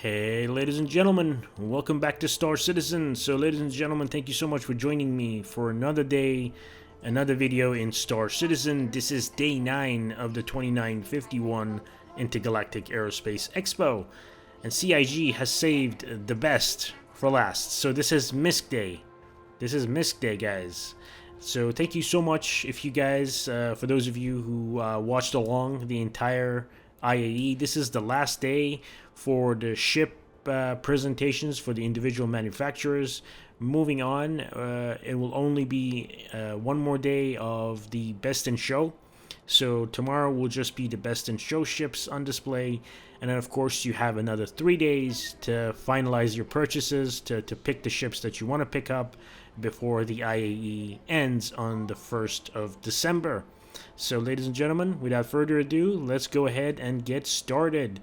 Hey ladies and gentlemen, welcome back to Star Citizen. So ladies and gentlemen, thank you so much for joining me for another day, another video in Star Citizen. This is day 9 of the 2951 Intergalactic Aerospace Expo. And CIG has saved the best for last. So this is Misc Day. This is Misc Day, guys. So thank you so much if you guys, for those of you who watched along the entire IAE. This is the last day for the ship presentations for the individual manufacturers. Moving on, it will only be one more day of the best in show. So tomorrow will just be the best in show ships on display, and then of course you have another 3 days to finalize your purchases, to pick the ships that you want to pick up before the IAE ends on the 1st of December. So ladies and gentlemen, without further ado, let's go ahead and get started.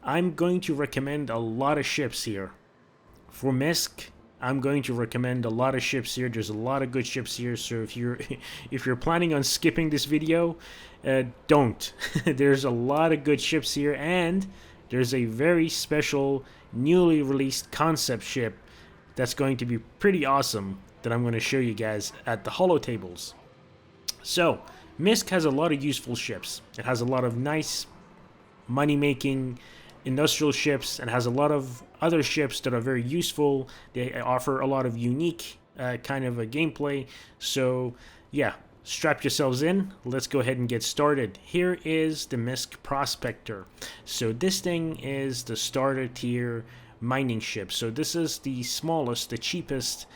I'm going to recommend a lot of ships here. For Misc, I'm going to recommend a lot of ships here. There's a lot of good ships here, so if you're planning on skipping this video, don't. There's a lot of good ships here, and there's a very special newly released concept ship that's going to be pretty awesome that I'm going to show you guys at the holo tables. So Misc has a lot of useful ships. It has a lot of nice money-making industrial ships, and has a lot of other ships that are very useful. They offer a lot of unique kind of a gameplay. So yeah, strap yourselves in. Let's go ahead and get started. Here is the Misc Prospector. So this thing is the starter tier mining ship. So this is the smallest, the cheapest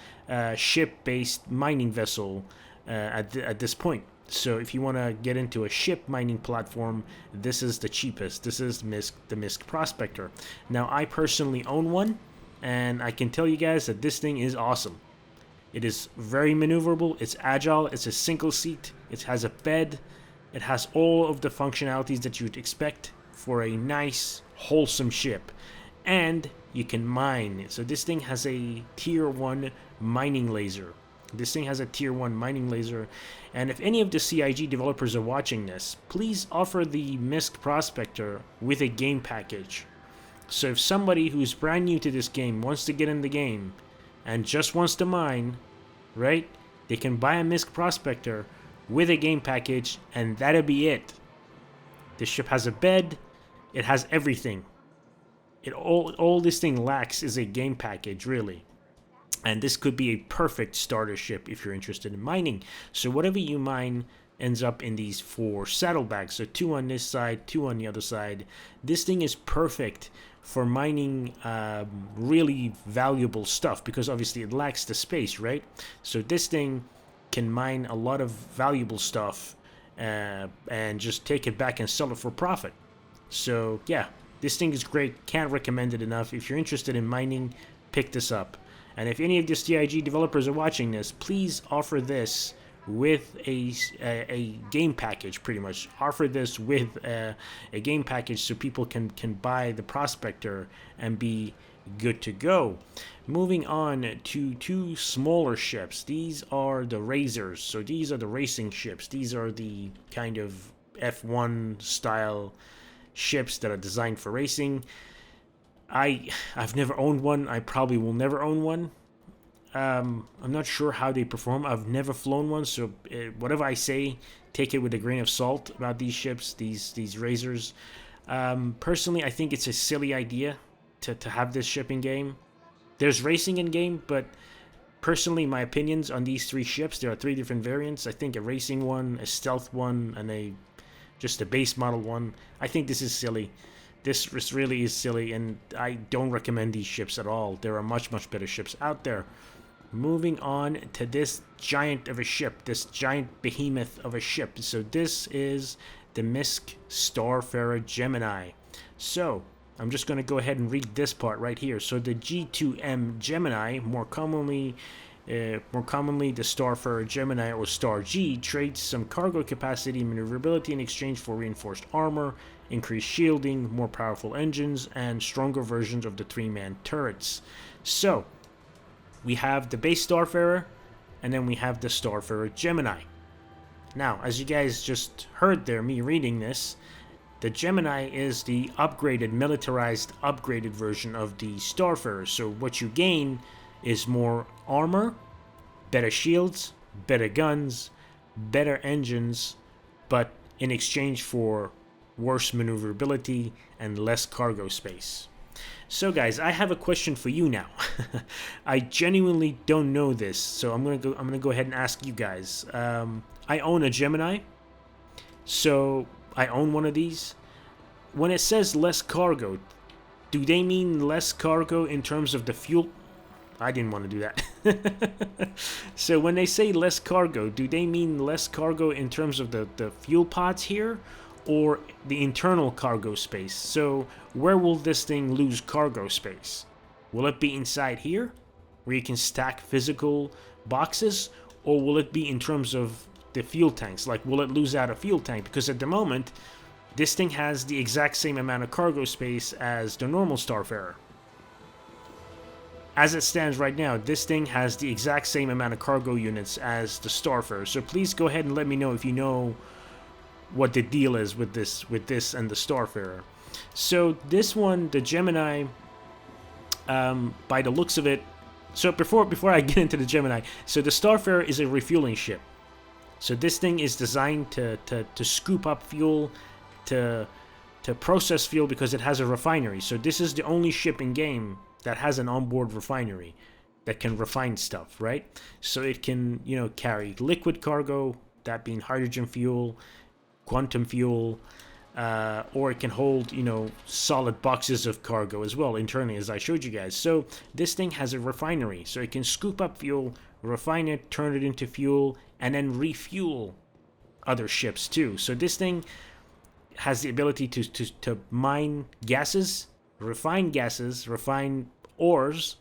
ship-based mining vessel at this point. So if you want to get into a ship mining platform, this is the cheapest. This is the Misc Prospector. Now, I personally own one, and I can tell you guys that this thing is awesome. It is very maneuverable, it's agile, it's a single seat, it has a bed, it has all of the functionalities that you'd expect for a nice, wholesome ship. And you can mine. So this thing has a tier 1 mining laser. This thing has a tier 1 mining laser, and if any of the CIG developers are watching this, please offer the Misc Prospector with a game package. So if somebody who's brand new to this game wants to get in the game and just wants to mine, right, they can buy a Misc Prospector with a game package, and that'll be it. This ship has a bed, it has everything. All this thing lacks is a game package, really. And this could be a perfect starter ship if you're interested in mining. So whatever you mine ends up in these 4 saddlebags. So 2 on this side, 2 on the other side. This thing is perfect for mining really valuable stuff, because obviously it lacks the space, right? So this thing can mine a lot of valuable stuff and just take it back and sell it for profit. So yeah, this thing is great. Can't recommend it enough. If you're interested in mining, pick this up. And if any of the CIG developers are watching this, please offer this with a game package, pretty much. Offer this with a game package so people can buy the Prospector and be good to go. Moving on to 2 smaller ships. These are the Razors. So these are the racing ships. These are the kind of F1 style ships that are designed for racing. I've never owned one. I probably will never own one. I'm not sure how they perform. I've never flown one, so whatever I say, take it with a grain of salt about these ships, these Razors. Personally, I think it's a silly idea to have this ship in game. There's racing in game, but personally, my opinions on these 3 ships, there are 3 different variants. I think a racing one, a stealth one, and just a base model one. I think this is silly. This really is silly, and I don't recommend these ships at all. There are much, much better ships out there. Moving on to this giant of a ship, this giant behemoth of a ship. So this is the Misc Starfarer Gemini. So I'm just going to go ahead and read this part right here. So the G2M Gemini, more commonly the Starfarer Gemini or Star G, trades some cargo capacity and maneuverability in exchange for reinforced armor, increased shielding, more powerful engines, and stronger versions of the 3-man turrets. So we have the base Starfarer, and then we have the Starfarer Gemini. Now, as you guys just heard there, me reading this, The Gemini is the upgraded, militarized, upgraded version of the Starfarer. So what you gain is more armor, better shields, better guns, better engines, but in exchange for worse maneuverability and less cargo space. So guys, I have a question for you now. I genuinely don't know this, so I'm gonna go ahead and ask you guys. I own a Gemini, so I own one of these. When it says less cargo, do they mean less cargo in terms of the fuel? I didn't want to do that. So when they say less cargo, do they mean less cargo in terms of the fuel pods here, or the internal cargo space? So where will this thing lose cargo space? Will it be inside here, where you can stack physical boxes, or will it be in terms of the fuel tanks? Like, will it lose out a fuel tank? Because at the moment, this thing has the exact same amount of cargo space as the normal Starfarer. As it stands right now, this thing has the exact same amount of cargo units as the Starfarer. So please go ahead and let me know if you know what the deal is with this and the Starfarer. So this one, the Gemini, by the looks of it, so before I get into the Gemini, so the Starfarer is a refueling ship. So this thing is designed to scoop up fuel, to process fuel, because it has a refinery. So this is the only ship in game that has an onboard refinery that can refine stuff, right? So it can, carry liquid cargo, that being hydrogen fuel, quantum fuel, or it can hold, solid boxes of cargo as well internally, as I showed you guys. So this thing has a refinery, so it can scoop up fuel, refine it, turn it into fuel, and then refuel other ships too. So this thing has the ability to mine gases, refine ores,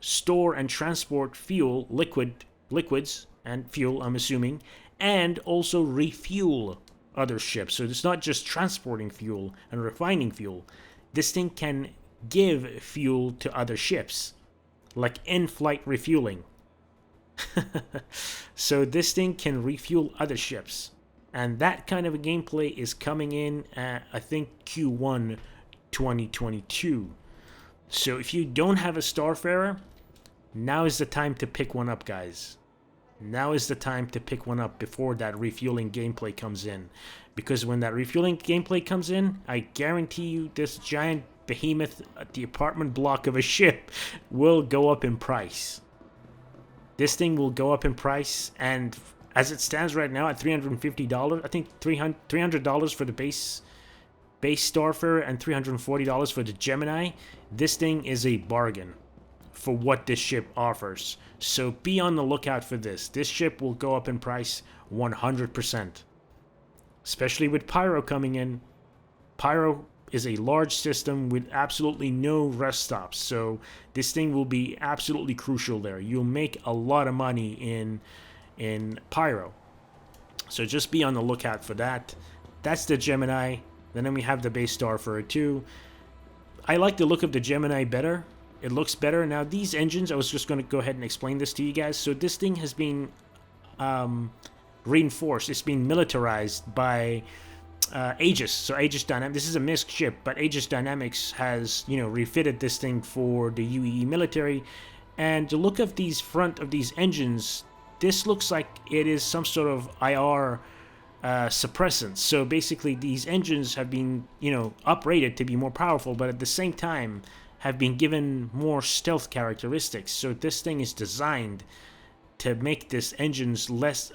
store and transport fuel, liquids and fuel, I'm assuming, and also refuel other ships. So it's not just transporting fuel and refining fuel. This thing can give fuel to other ships, like in-flight refueling. So this thing can refuel other ships. And that kind of a gameplay is coming in at, I think, Q1 2022. So if you don't have a Starfarer, now is the time to pick one up, guys. Now is the time to pick one up before that refueling gameplay comes in. Because when that refueling gameplay comes in, I guarantee you this giant behemoth, the apartment block of a ship, will go up in price. This thing will go up in price, and as it stands right now at $350, I think $300 for the base Starfarer and $340 for the Gemini. This thing is a bargain for what this ship offers. So be on the lookout for this. This ship will go up in price 100%. Especially with Pyro coming in. Pyro is a large system with absolutely no rest stops. So this thing will be absolutely crucial there. You'll make a lot of money in Pyro. So just be on the lookout for that. That's the Gemini. Then we have the base Starfarer too. I like the look of the Gemini better. It looks better. Now these engines, I was just going to go ahead and explain this to you guys. So this thing has been reinforced. It's been militarized by Aegis. So Aegis Dynamics, this is a Misc ship, but Aegis Dynamics has, refitted this thing for the UAE military. And the look of these front of these engines, this looks like it is some sort of IR suppressants. So basically these engines have been, uprated to be more powerful, but at the same time have been given more stealth characteristics. So this thing is designed to make this engines less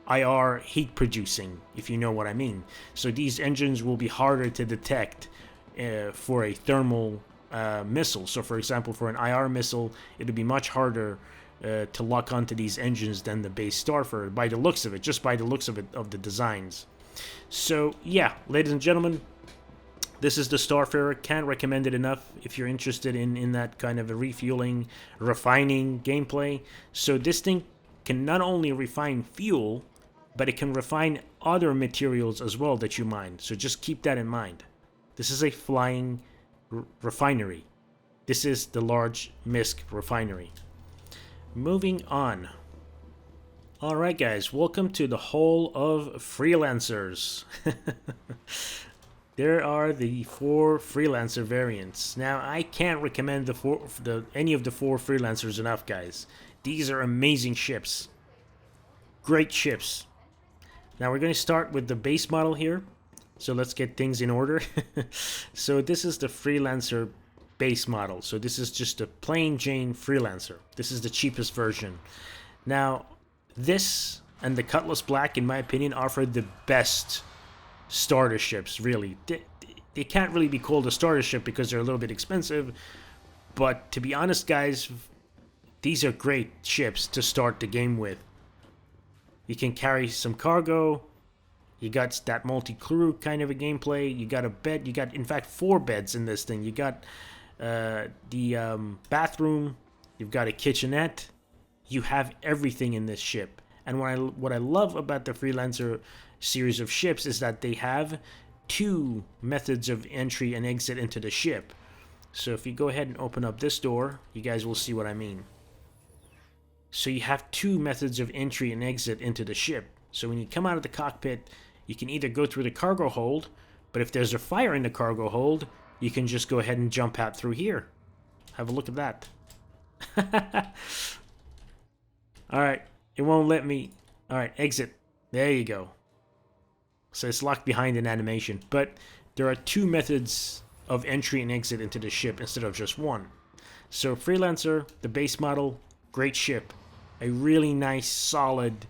IR heat producing, if you know what I mean. So these engines will be harder to detect for a thermal missile. So for example, for an IR missile, it'll be much harder to lock onto these engines than the base Starfarer, by the looks of it, just by the looks of it, of the designs. So yeah, ladies and gentlemen, this is the Starfarer. Can't recommend it enough if you're interested in that kind of a refueling, refining gameplay. So this thing can not only refine fuel, but it can refine other materials as well that you mine. So just keep that in mind. This is a flying refinery. This is the large Misc refinery. Moving on Alright guys, welcome to the Hall of Freelancers. There are the 4 Freelancer variants. Now, I can't recommend any of the 4 Freelancers enough, guys. These are amazing ships. Great ships. Now, we're going to start with the base model here. So let's get things in order. So this is the Freelancer base model. So this is just a plain Jane Freelancer. This is the cheapest version. Now, this and the Cutlass Black, in my opinion, offer the best starter ships, really. They can't really be called a starter ship because they're a little bit expensive, but to be honest, guys, these are great ships to start the game with. You can carry some cargo, you got that multi-crew kind of a gameplay, you got a bed, you got, in fact, 4 beds in this thing. You got the bathroom, you've got a kitchenette. You have everything in this ship. And what I love about the Freelancer series of ships is that they have 2 methods of entry and exit into the ship. So if you go ahead and open up this door, you guys will see what I mean. So you have 2 methods of entry and exit into the ship. So when you come out of the cockpit, you can either go through the cargo hold, but if there's a fire in the cargo hold, you can just go ahead and jump out through here. Have a look at that. Alright, it won't let me. Alright, exit. There you go. So it's locked behind an animation. But there are 2 methods of entry and exit into the ship instead of just 1. So Freelancer, the base model, great ship. A really nice, solid,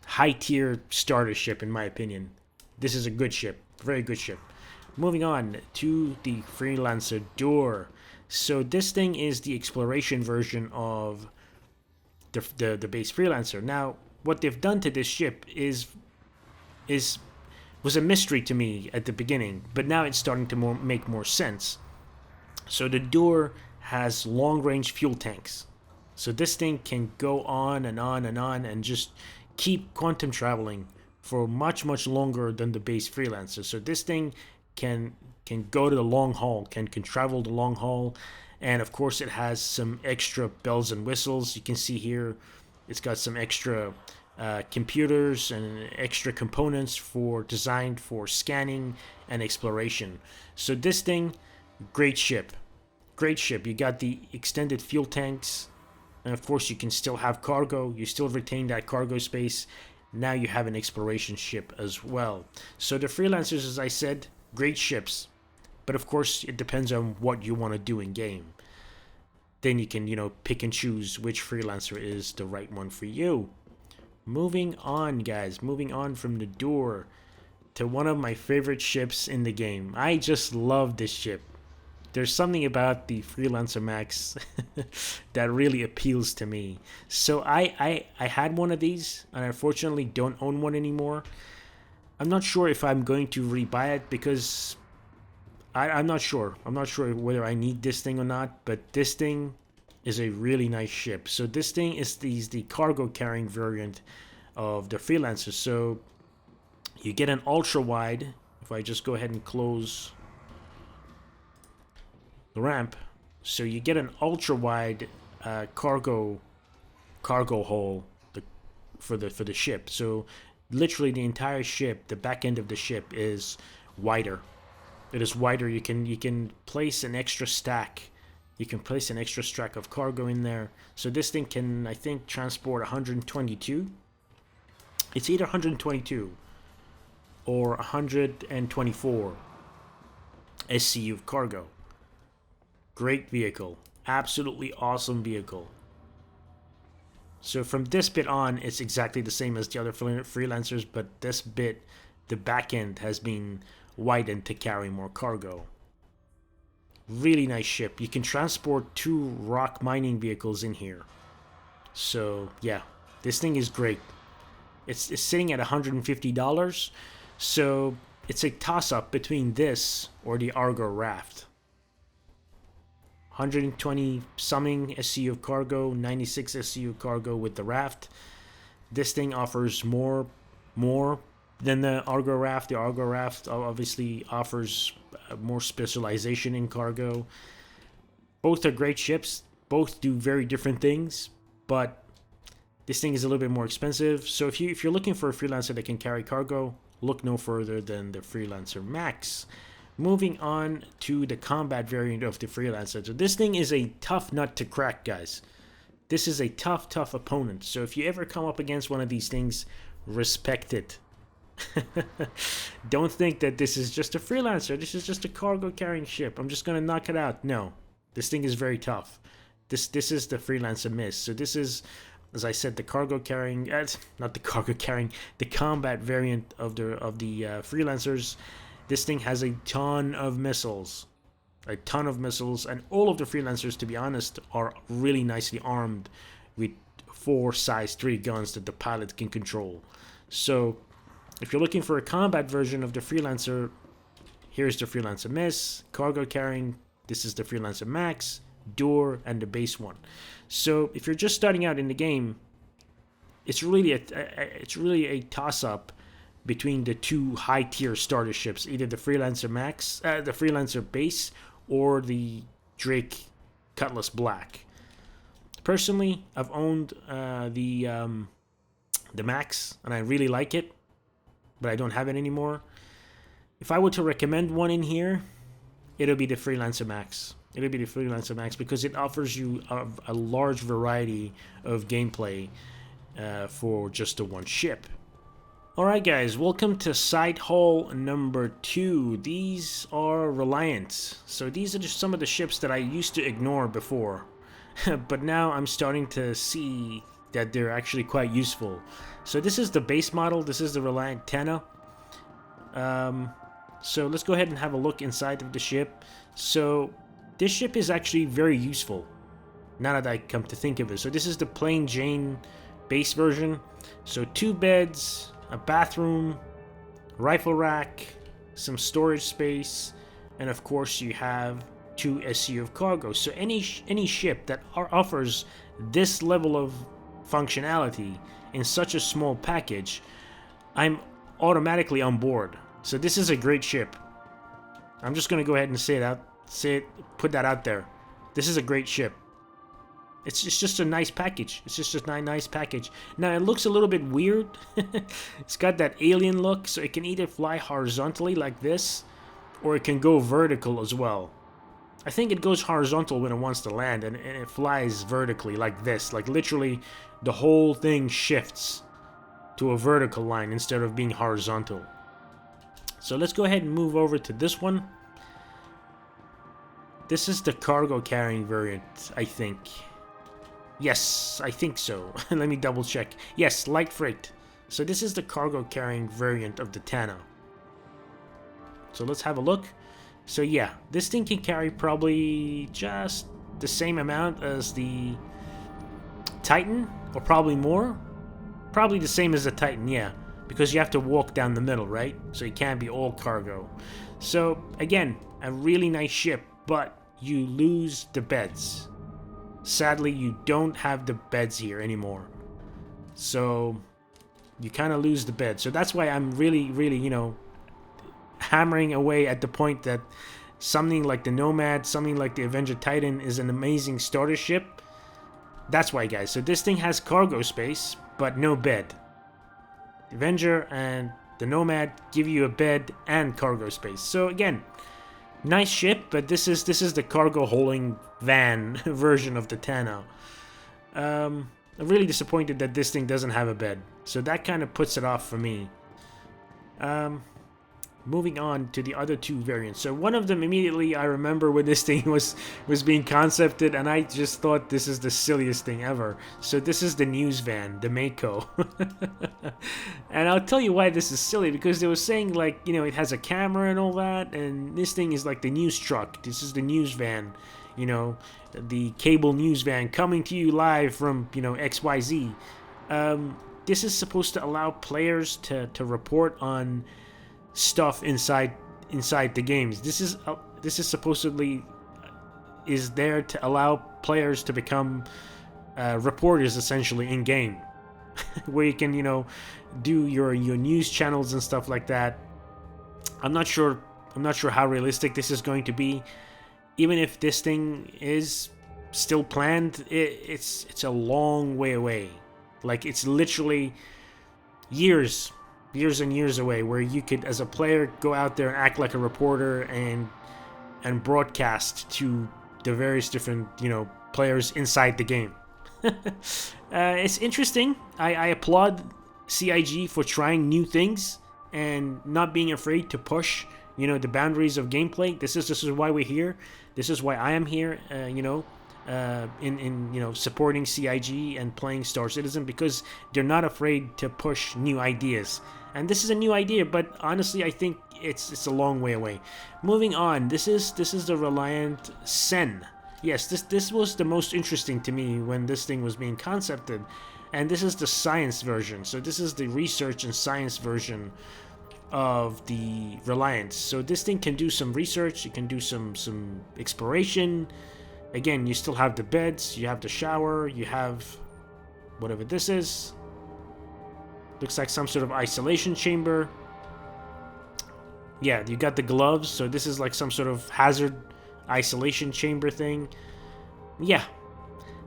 high-tier starter ship, in my opinion. This is a good ship. Very good ship. Moving on to the Freelancer Door. So this thing is the exploration version of the base Freelancer. Now, what they've done to this ship was a mystery to me at the beginning, but now it's starting to make more sense. So the Door has long-range fuel tanks. So this thing can go on and on and on and just keep quantum traveling for much longer than the base Freelancer. So this thing can go to the long haul, can travel the long haul. And of course it has some extra bells and whistles. You can see here it's got some extra computers and extra components designed for scanning and exploration. So this thing, great ship. Great ship. You got the extended fuel tanks. And of course you can still have cargo. You still retain that cargo space. Now you have an exploration ship as well. So the Freelancers, as I said, great ships. But of course, it depends on what you want to do in game. Then you can, pick and choose which Freelancer is the right one for you. Moving on, guys. Moving on from the Door to one of my favorite ships in the game. I just love this ship. There's something about the Freelancer Max that really appeals to me. So I had one of these, and I unfortunately don't own one anymore. I'm not sure if I'm going to rebuy it because I'm not sure. I'm not sure whether I need this thing or not, but this thing is a really nice ship. So this thing is the cargo carrying variant of the Freelancer. So you get an ultra wide. If I just go ahead and close the ramp, so you get an ultra wide cargo hole for the ship. So literally the entire ship, the back end of the ship is wider. It is wider. You can place an extra stack. You can place an extra stack of cargo in there. So this thing can, I think, transport 122. It's either 122 or 124 SCU of cargo. Great vehicle. Absolutely awesome vehicle. So from this bit on, it's exactly the same as the other Freelancers, but this bit, the back end has been widened to carry more cargo. Really nice ship. You can transport 2 rock mining vehicles in here. So yeah, this thing is great. It's sitting at $150. So it's a toss-up between this or the Argo Raft. 120 something SCU of cargo, 96 SCU of cargo with the Raft. This thing offers more than the Argo Raft. The Argo Raft obviously offers more specialization in cargo. Both are great ships. Both do very different things, but This thing is a little bit more expensive. So if you're looking for a freelancer that can carry cargo, look no further than the Freelancer Max. Moving on to the combat variant of the Freelancer. So this thing is a tough nut to crack, guys. This is a tough opponent. So if you ever come up against one of these things, respect it. Don't think that this is just a freelancer. This is just a cargo carrying ship. I'm just gonna knock it out. No, this thing is very tough. This is the Freelancer Misc. So this is, as I said, the cargo carrying, not the cargo carrying, the combat variant of the freelancers. This thing has a ton of missiles, and all of the freelancers, to be honest, are really nicely armed with 4 size 3 guns that the pilot can control. So if you're looking for a combat version of the Freelancer, here's the Freelancer Misc, cargo carrying. This is the Freelancer Max, Door, and the base one. So if you're just starting out in the game, it's really a toss-up between the 2 high-tier starter ships, either the Freelancer Max, the Freelancer Base, or the Drake Cutlass Black. Personally, I've owned the Max, and I really like it, but I don't have it anymore. If I were to recommend one in here, it'll be the Freelancer Max. It'll be the Freelancer Max because it offers you a large variety of gameplay for just the one ship. Alright guys, welcome to side haul number 2. These are Reliants. So these are just some of the ships that I used to ignore before. But now I'm starting to see that they're actually quite useful. So this is the base model. This is the Reliant Tana. So let's go ahead and have a look inside of the ship. So this ship is actually very useful, now that I come to think of it. So this is the plain Jane base version. So 2 beds, a bathroom, rifle rack, some storage space, and of course you have 2 SU of cargo. So any ship that offers this level of functionality in such a small package, I'm automatically on board. So this is a great ship. I'm just gonna go ahead and put that out there. This is a great ship. It's just a nice package. It's just a nice package. Now it looks a little bit weird. It's got that alien look, so it can either fly horizontally like this, or it can go vertical as well. I think it goes horizontal when it wants to land, and it flies vertically like this. Like literally, the whole thing shifts to a vertical line instead of being horizontal. So let's go ahead and move over to this one. This is the cargo carrying variant, I think. Yes, I think so. Let me double check. Yes, light freight. So this is the cargo carrying variant of the Tana. So let's have a look. So yeah, this thing can carry probably just the same amount as the Titan, or probably more. Probably the same as the Titan, yeah. Because you have to walk down the middle, right? So it can't be all cargo. So again, a really nice ship, but you lose the beds. Sadly, you don't have the beds here anymore. So you kind of lose the bed. So that's why I'm really, you know, hammering away at the point that something like the Nomad, something like the Avenger Titan is an amazing starter ship. That's why, guys. So this thing has cargo space, but no bed. The Avenger and the Nomad give you a bed and cargo space. So again, nice ship, but this is the cargo hauling van version of the Tana. I'm really disappointed that this thing doesn't have a bed. So that kind of puts it off for me. Moving on to the other 2 variants. So one of them immediately I remember when this thing was being concepted, and I just thought this is the silliest thing ever. So this is the news van, the Mako. And I'll tell you why this is silly, because they were saying, like, you know, it has a camera and all that, and this thing is like the news truck. This is the news van, you know, the cable news van coming to you live from, you know, XYZ. This is supposed to allow players to report on stuff inside the games. This is supposedly is there to allow players to become reporters essentially in game, where you can, you know, do your news channels and stuff like that. I'm not sure how realistic this is going to be. Even if this thing is still planned, it's a long way away. Like, it's literally years and years away, where you could, as a player, go out there and act like a reporter and broadcast to the various different, players inside the game. It's interesting. I applaud CIG for trying new things and not being afraid to push, the boundaries of gameplay. This is why we're here. This is why I am here. In supporting CIG and playing Star Citizen, because they're not afraid to push new ideas. And this is a new idea, but honestly, I think it's a long way away. Moving on, this is the Reliant Sen. Yes, this was the most interesting to me when this thing was being concepted, and this is the science version. So this is the research and science version of the Reliance. So this thing can do some research, it can do some exploration. Again, you still have the beds, you have the shower, you have whatever this is. Looks like some sort of isolation chamber. Yeah, you got the gloves, so this is like some sort of hazard isolation chamber thing. Yeah.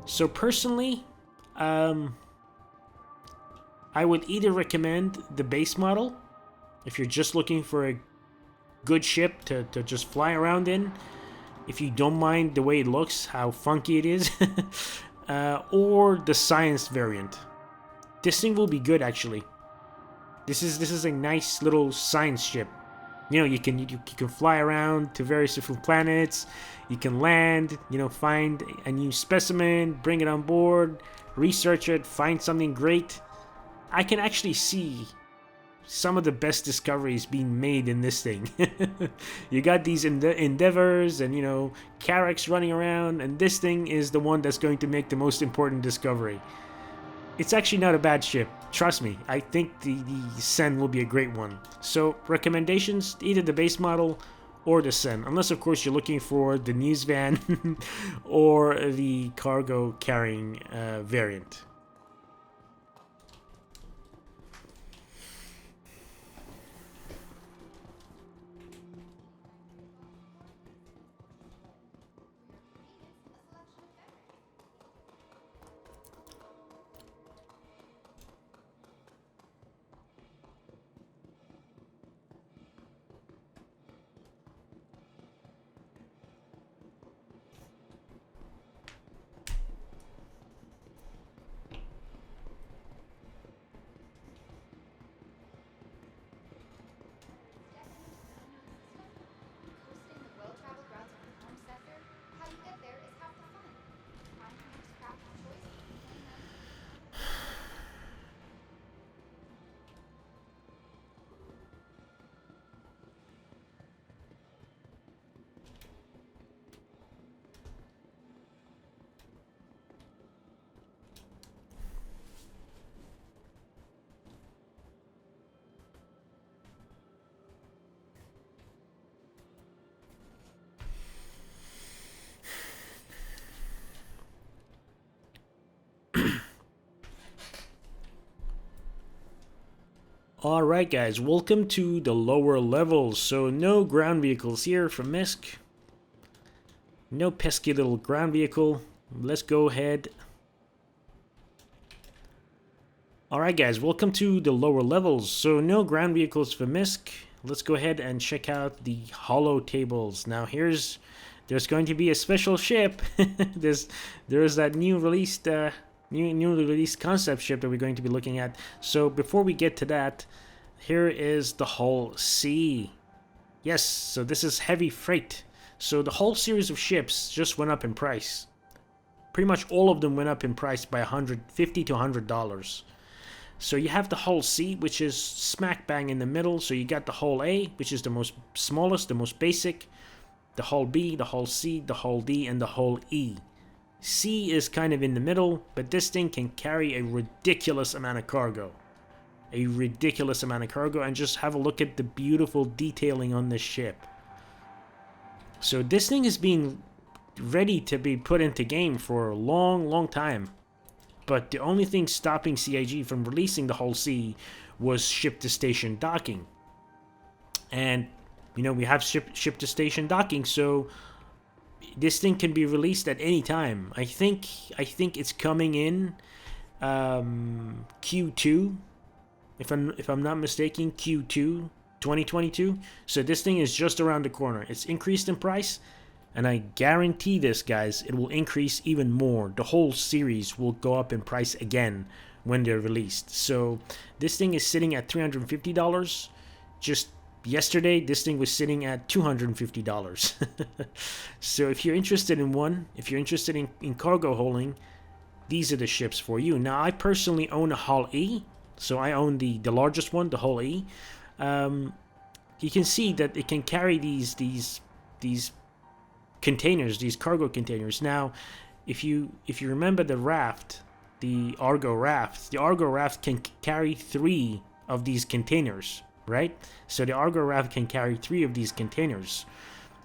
So personally, I would either recommend the base model if you're just looking for a good ship to just fly around in. If you don't mind the way it looks, how funky it is, or the science variant. This thing will be good, actually. This is a nice little science ship. You can fly around to various different planets. You can land. Find a new specimen, bring it on board, research it, find something great. I can actually see some of the best discoveries being made in this thing. You got these endeavors and Carracks running around, and this thing is the one that's going to make the most important discovery. It's actually not a bad ship, trust me. I think the Sen will be a great one. So recommendations, either the base model or the Sen, unless of course you're looking for the news van or the cargo carrying variant. Alright guys, welcome to the lower levels. So no ground vehicles here from Misc. No pesky little ground vehicle. Let's go ahead. Alright guys, welcome to the lower levels. So no ground vehicles for Misc. Let's go ahead and check out the holo tables. Now there's going to be a special ship. there's that newly released concept ship that we're going to be looking at. So before we get to that, here is the Hull C. Yes, so this is heavy freight. So the whole series of ships just went up in price. Pretty much all of them went up in price by $50 to $100. So you have the Hull C, which is smack bang in the middle. So you got the Hull A, which is the most smallest, the most basic. The Hull B, the Hull C, the Hull D, and the Hull E. C is kind of in the middle, but this thing can carry a ridiculous amount of cargo. A ridiculous amount of cargo, and just have a look at the beautiful detailing on this ship. So this thing has been ready to be put into game for a long time. But the only thing stopping CIG from releasing the Hull C was ship-to-station docking. And, we have ship-to-station docking, so this thing can be released at any time. I think it's coming in Q2, if I'm not mistaken, Q2 2022. So this thing is just around the corner. It's increased in price, and I guarantee this, guys, it will increase even more. The whole series will go up in price again when they're released. So this thing is sitting at $350. Just yesterday, this thing was sitting at $250. So if you're interested in one, if you're interested in cargo hauling, these are the ships for you. Now, I personally own a Hull E, so I own the largest one, the Hull E. You can see that it can carry these containers, these cargo containers. Now, if you remember the raft, the Argo Raft can carry 3 of these containers, right? So the Argo Raft can carry 3 of these containers.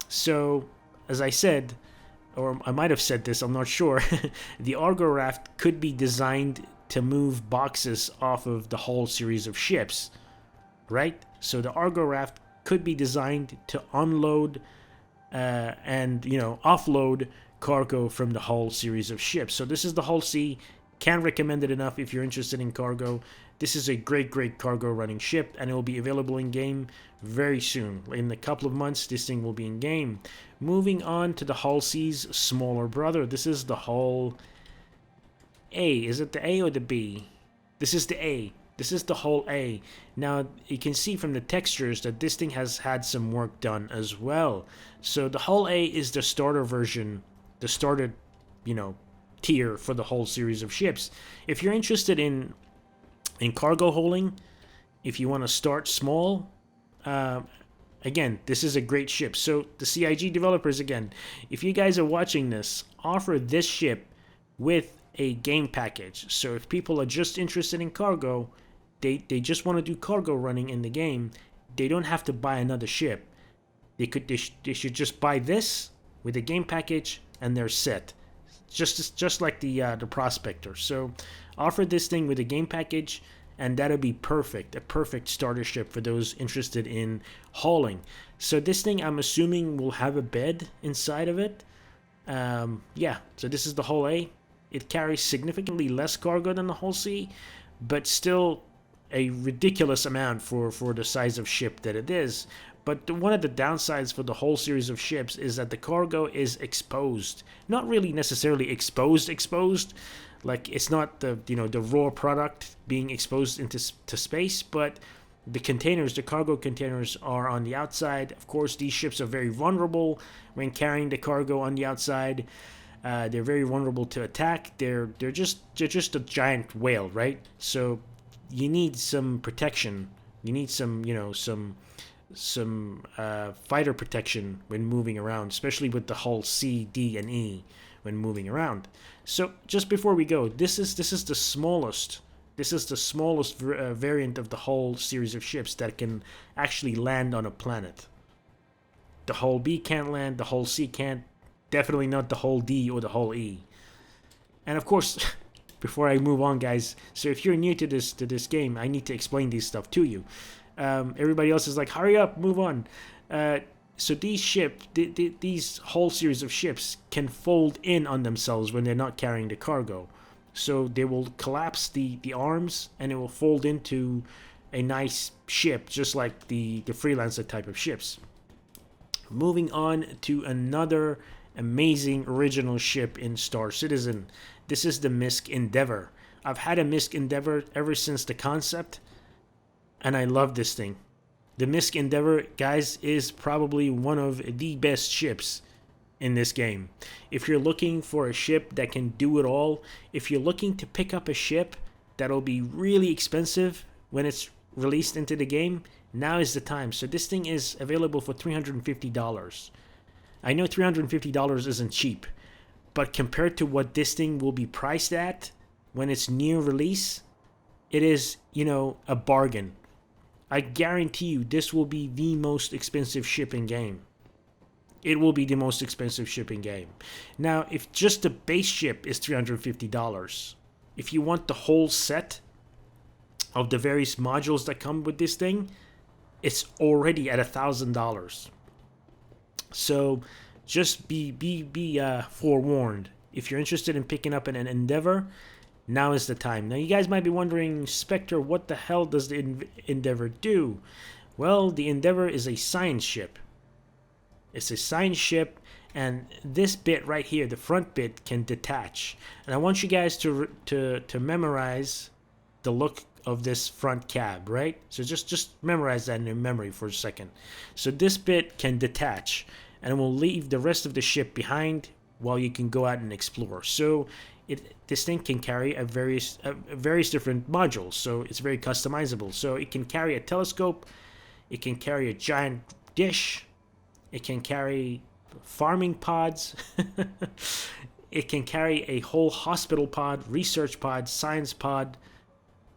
So, as I said, or I might have said this, I'm not sure, the Argo Raft could be designed to move boxes off of the whole series of ships, right? So the Argo Raft could be designed to unload and, you know, offload cargo from the whole series of ships. So this is the Hull C. Can't recommend it enough if you're interested in cargo. This is a great cargo running ship, and it will be available in game very soon. In a couple of months, this thing will be in game. Moving on to the Hull C's smaller brother. This is the Hull A. Is it the A or the B? This is the A. This is the Hull A. Now, you can see from the textures that this thing has had some work done as well. So the Hull A is the starter version, the starter, you know, tier for the whole series of ships. If you're interested in cargo hauling, if you want to start small, again, this is a great ship. So the CIG developers, again, if you guys are watching this, offer this ship with a game package. So if people are just interested in cargo, they just want to do cargo running in the game, they don't have to buy another ship. They should just buy this with a game package and they're set. Just like the Prospector. So offer this thing with a game package, and that'll be perfect. A perfect starter ship for those interested in hauling. So this thing, I'm assuming, will have a bed inside of it. Yeah, so this is the Hull A. It carries significantly less cargo than the Hull C, but still a ridiculous amount for the size of ship that it is. But one of the downsides for the whole series of ships is that the cargo is exposed. Not really necessarily exposed. Like, it's not the raw product being exposed into space, but the containers, the cargo containers, are on the outside. Of course, these ships are very vulnerable when carrying the cargo on the outside. They're very vulnerable to attack. They're just a giant whale, right? So you need some protection. You need some fighter protection when moving around, especially with the Hull C, D, and E when moving around. So just before we go, this is the smallest. This is the smallest variant of the whole series of ships that can actually land on a planet. The Hull B can't land. The Hull C can't. Definitely not the Hull D or the Hull E. And of course, before I move on, guys, so if you're new to this game, I need to explain this stuff to you. Everybody else is like, hurry up, move on. So these whole series of ships can fold in on themselves when they're not carrying the cargo. So they will collapse the arms, and it will fold into a nice ship, just like the Freelancer type of ships. Moving on to another amazing original ship in Star Citizen. This is the Misc Endeavor. I've had a Misc Endeavor ever since the concept, and I love this thing. The Misc Endeavor, guys, is probably one of the best ships in this game. If you're looking for a ship that can do it all, if you're looking to pick up a ship that'll be really expensive when it's released into the game, now is the time. So this thing is available for $350. I know $350 isn't cheap, but compared to what this thing will be priced at when it's near release, it is, a bargain. I guarantee you this will be the most expensive ship in game. It will be the most expensive ship in game. Now, if just the base ship is $350, if you want the whole set of the various modules that come with this thing, it's already at $1,000. So just be forewarned. If you're interested in picking up an Endeavor, Now is the time. Now you guys might be wondering, Spectre, what the hell does the Endeavor do? Well, the Endeavor is a science ship. It's a science ship, and this bit right here, the front bit, can detach. And I want you guys to memorize the look of this front cab, right? So just memorize that in your memory for a second. So this bit can detach, and it will leave the rest of the ship behind while you can go out and explore. So this thing can carry a various different modules, so it's very customizable. So it can carry a telescope, it can carry a giant dish, it can carry farming pods, it can carry a whole hospital pod, research pod, science pod,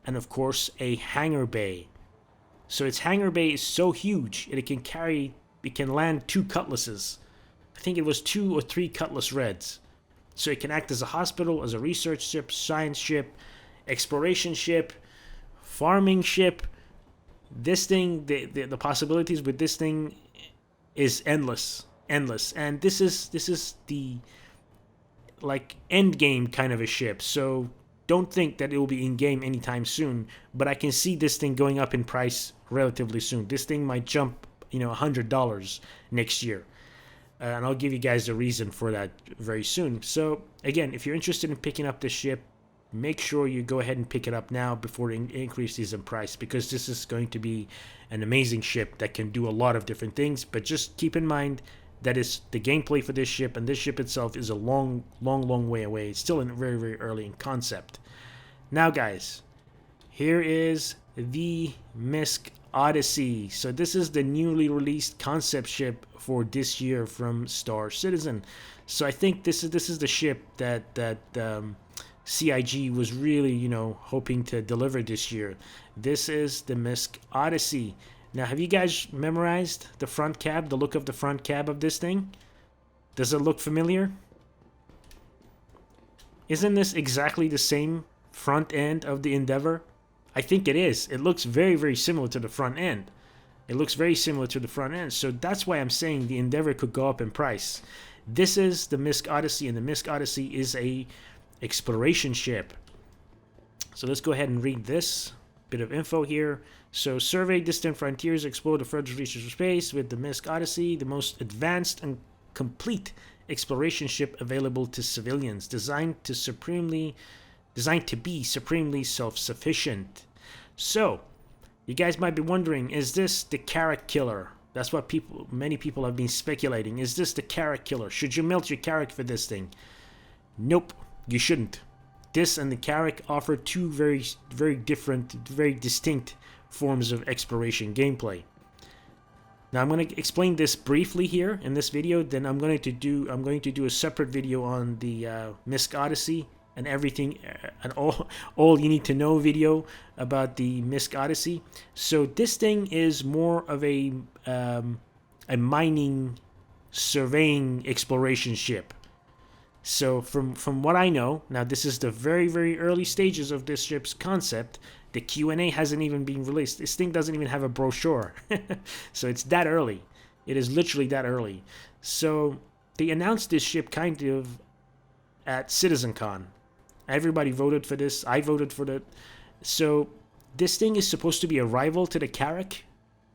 and of course a hangar bay. So its hangar bay is so huge it can land 2 cutlasses. I think it was 2 or 3 Cutlass Reds. So it can act as a hospital, as a research ship, science ship, exploration ship, farming ship. This thing, the possibilities with this thing is endless. And this is the like end game kind of a ship. So don't think that it will be in game anytime soon, but I can see this thing going up in price relatively soon. This thing might jump, $100 next year. And I'll give you guys the reason for that very soon. So again, if you're interested in picking up this ship, make sure you go ahead and pick it up now before it increases in price, because this is going to be an amazing ship that can do a lot of different things. But just keep in mind that is the gameplay for this ship, and this ship itself is a long way away. It's still very, very early in concept. Now guys, here is the Misc Odyssey. So this is the newly released concept ship for this year from Star Citizen. So I think this is the ship that CIG was really hoping to deliver this year. This is the Misc Odyssey. Now, have you guys memorized the front cab, the look of the front cab of this thing? Does it look familiar? Isn't this exactly the same front end of the Endeavor? I think it is. It looks very, very similar to the front end. It looks very similar to the front end. So that's why I'm saying the Endeavor could go up in price. This is the Misc Odyssey, and the Misc Odyssey is a exploration ship. So let's go ahead and read this bit of info here. So survey distant frontiers, explore the furthest reaches of space with the Misc Odyssey, the most advanced and complete exploration ship available to civilians, designed to be supremely self-sufficient. So, you guys might be wondering, is this the Carrack killer? That's what many people have been speculating. Is this the Carrack killer? Should you melt your Carrack for this thing? Nope, you shouldn't. This and the Carrack offer 2 very, very different, very distinct forms of exploration gameplay. Now I'm going to explain this briefly here in this video. Then I'm going to do a separate video on the Misc Odyssey and everything, and all you need to know video about the Misc Odyssey. So this thing is more of a mining, surveying, exploration ship. So from what I know, now this is the very, very early stages of this ship's concept. The Q&A hasn't even been released. This thing doesn't even have a brochure. So it's that early. It is literally that early. So they announced this ship kind of at CitizenCon. Everybody voted for this. I voted for it. So this thing is supposed to be a rival to the Carrack,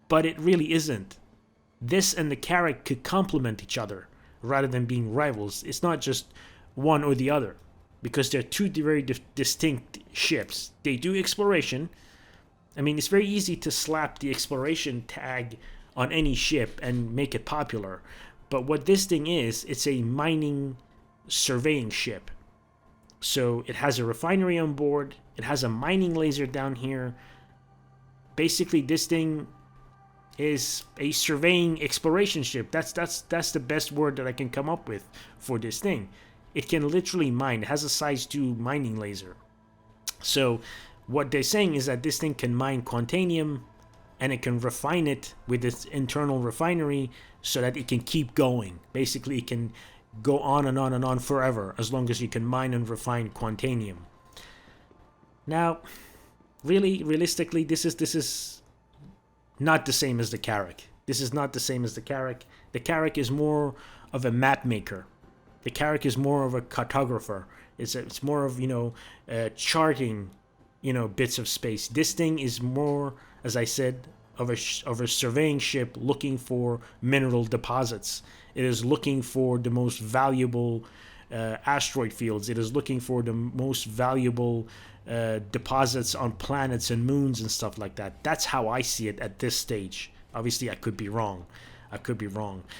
but it really isn't. This and the Carrack could complement each other rather than being rivals. It's not just one or the other, because they're 2 very distinct ships. They do exploration. I mean, it's very easy to slap the exploration tag on any ship and make it popular. But what this thing is, it's a mining, surveying ship. So it has a refinery on board. It has a mining laser down here. Basically, this thing is a surveying exploration ship. That's the best word that I can come up with for this thing. It can literally mine. It has a size 2 mining laser. So what they're saying is that this thing can mine quantanium, and it can refine it with its internal refinery so that it can keep going. Basically, it can go on and on and on forever as long as you can mine and refine quantanium. Now, realistically, this is not the same as the Carrack. This is not the same as the Carrack. The Carrack is more of a map maker. The Carrack is more of a cartographer. It's more of, charting, bits of space. This thing is more, as I said, of a surveying ship looking for mineral deposits. It is looking for the most valuable asteroid fields. It is looking for the most valuable deposits on planets and moons and stuff like that. That's how I see it at this stage. Obviously, I could be wrong.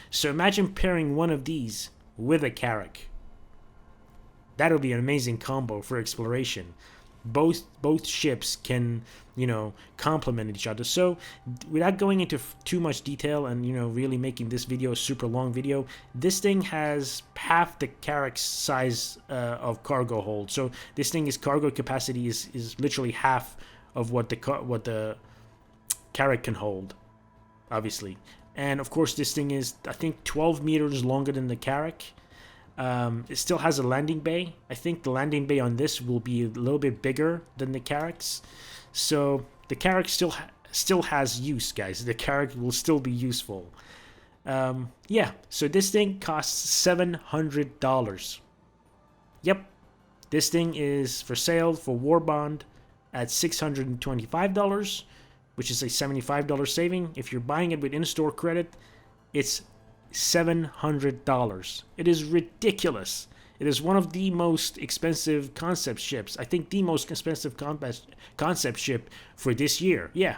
So imagine pairing one of these with a Carrack. That'll be an amazing combo for exploration. Both ships can, complement each other. So without going into too much detail and, really making this video a super long video, this thing has half the Carrack's size of cargo hold. So this thing, is cargo capacity is literally half of what the Carrack can hold, obviously. And of course, this thing is, I think, 12 meters longer than the Carrack. It still has a landing bay. I think the landing bay on this will be a little bit bigger than the Carrack's. So the Carrack still has use, guys. The Carrack will still be useful. Yeah, so this thing costs $700. Yep, this thing is for sale for War Bond at $625, which is a $75 saving. If you're buying it with in-store credit, it's $700. It is ridiculous. It is one of the most expensive concept ships. I think the most expensive concept ship for this year. Yeah,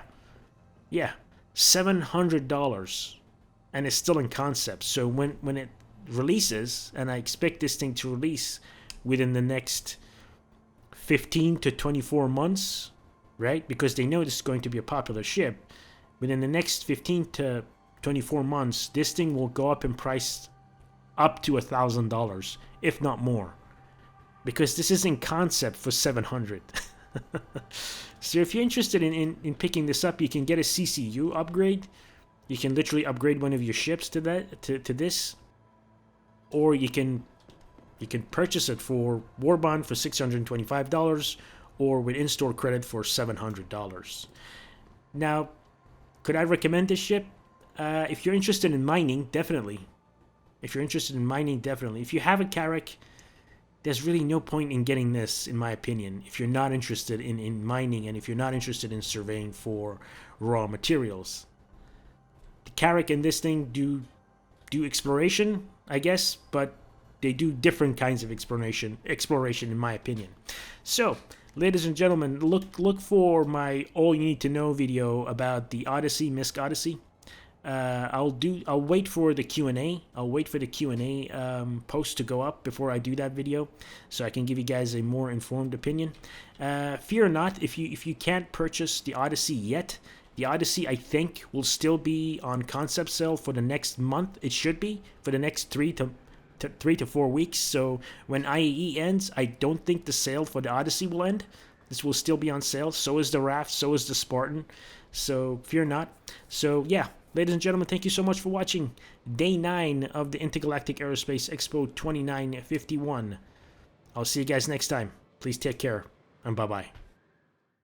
$700, and it's still in concept. So when it releases, and I expect this thing to release within the next 15 to 24 months, right? Because they know this is going to be a popular ship. Within the next 15 to 24 months, this thing will go up in price up to $1,000, if not more, because this is in concept for $700. So if you're interested in picking this up, you can get a CCU upgrade. You can literally upgrade one of your ships to this, or you can purchase it for War Bond for $625, or with in-store credit for $700. Now, could I recommend this ship? If you're interested in mining, definitely. If you have a Carrack, there's really no point in getting this, in my opinion, if you're not interested in mining and if you're not interested in surveying for raw materials. The Carrack and this thing do exploration, I guess, but they do different kinds of exploration in my opinion. So, ladies and gentlemen, look for my all you need to know video about the Odyssey, Misc Odyssey. I'll wait for the Q&A. I'll wait for the Q&A post to go up before I do that video, so I can give you guys a more informed opinion. Fear not, if you can't purchase the Odyssey yet, the Odyssey, I think, will still be on concept sale for the next month. It should be for the next 3 to 4 weeks. So when IAE ends, I don't think the sale for the Odyssey will end. This will still be on sale. So is the Raft. So is the Spartan. So fear not. So yeah. Ladies and gentlemen, thank you so much for watching Day 9 of the Intergalactic Aerospace Expo 2951. I'll see you guys next time. Please take care, and bye-bye.